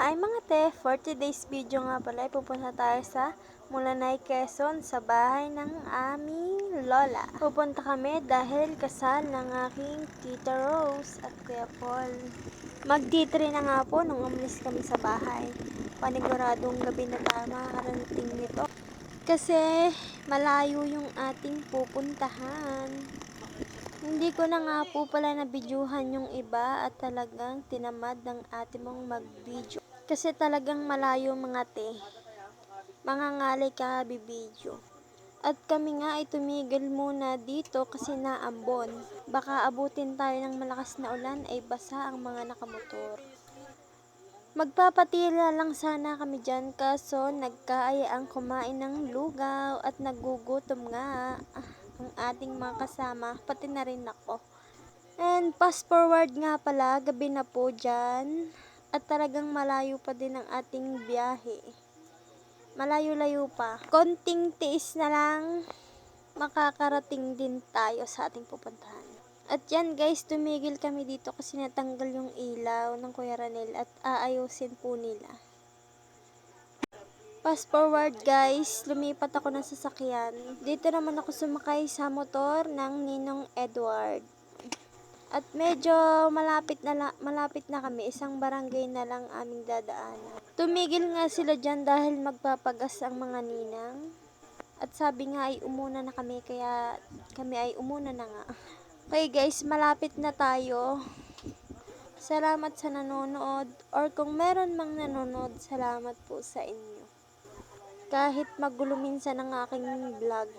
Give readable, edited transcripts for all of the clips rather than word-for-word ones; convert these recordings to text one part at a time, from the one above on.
Hi mga te, for today's video nga pala, pupunta tayo sa Mulanay, Quezon, sa bahay ng aming lola. Pupunta kami dahil kasal ng aking Tita Rose at Kuya Paul. Mag-D3 na nga po nung umalis kami sa bahay. Paniguradong gabi na tayo makakarating nito. Kasi malayo yung ating pupuntahan. Hindi ko na nga po pala nabidyuhan yung iba at talagang tinamad ng ate mong mag-video. Kasi talagang malayo mga te. Mangangalay ka bibidyo. At kami nga ay tumigil muna dito kasi naambon. Baka abutin tayo ng malakas na ulan ay basa ang mga nakamotor. Magpapatila lang sana kami dyan kaso nagkaayaang kumain ng lugaw at nagugutom nga ang ating mga kasama, pati na rin ako. And fast forward nga pala, gabi na po dyan at talagang malayo pa din ang ating biyahe. Malayo-layo pa. Konting tiis na lang, makakarating din tayo sa ating pupuntahan. At yan guys, tumigil kami dito kasi natanggal yung ilaw ng Kuya Ranel at aayusin po nila. Fast forward guys, lumipat ako ng sasakyan. Dito naman ako sumakay sa motor ng Ninong Edward. At medyo malapit na kami, isang barangay na lang aming dadaanan. Tumigil nga sila dyan dahil magpapagas ang mga ninang. At sabi nga ay umuna na kami, kaya kami ay umuna na nga. Okay guys, malapit na tayo. Salamat sa nanonood, or kung meron mang nanonood, salamat po sa inyo. Kahit magulo minsan ang aking vlog.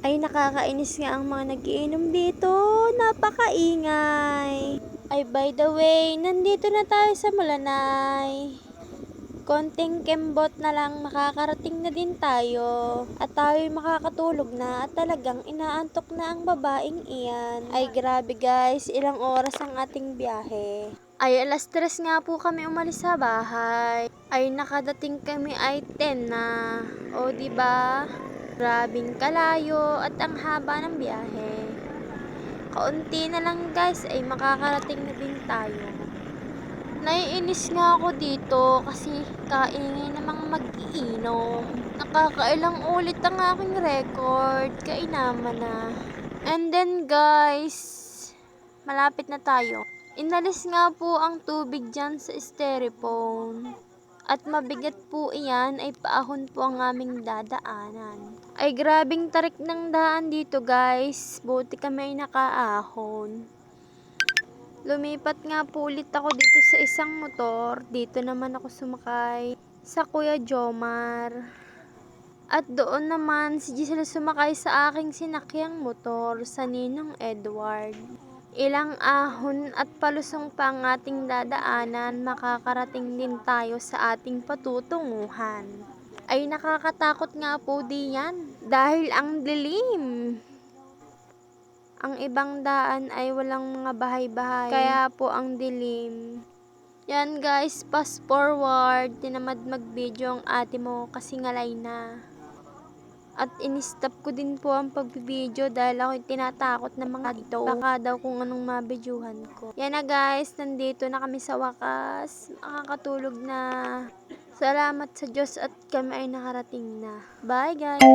Ay nakakainis nga ang mga nagiinom dito, napakaingay. Ay by the way, nandito na tayo sa Mulanay. Konting kembot na lang, makakarating na din tayo. At tayo'y makakatulog na at talagang inaantok na ang babaeng iyan. Ay grabe guys, ilang oras ang ating biyahe. Ay alas 3 nga po kami umalis sa bahay. Ay nakadating kami ay 10 na. O diba? Grabing kalayo at ang haba ng biyahe. Kaunti na lang guys ay makakarating na din tayo. Naiinis nga ako dito kasi kaingay namang mag-iinom. Nakakailang ulit ang aking record, kainaman na. And then guys, malapit na tayo. Inalis nga po ang tubig dyan sa styrofoam. At mabigat po iyan ay paahon po ang aming dadaanan. Ay grabing tarik ng daan dito guys. Buti kami ay nakaahon. Lumipat nga po ulit ako dito sa isang motor. Dito naman ako sumakay sa Kuya Jomar. At doon naman si Giselle sumakay sa aking sinakyang motor sa Ninong Edward. Ilang ahon at palusong pa ang ating dadaanan, makakarating din tayo sa ating patutunguhan. Ay nakakatakot nga po diyan dahil ang dilim. Ang ibang daan ay walang mga bahay-bahay, kaya po ang dilim. Yan guys, fast forward, tinamad mag-video ang ate mo kasi ngalay na. At in-stop ko din po ang pag-video dahil ako tinatakot ng mga dito. Baka daw kung anong mabidyuhan ko. Yan na guys, nandito na kami sa wakas. Makakatulog na. Salamat sa Diyos at kami ay nakarating na. Bye guys!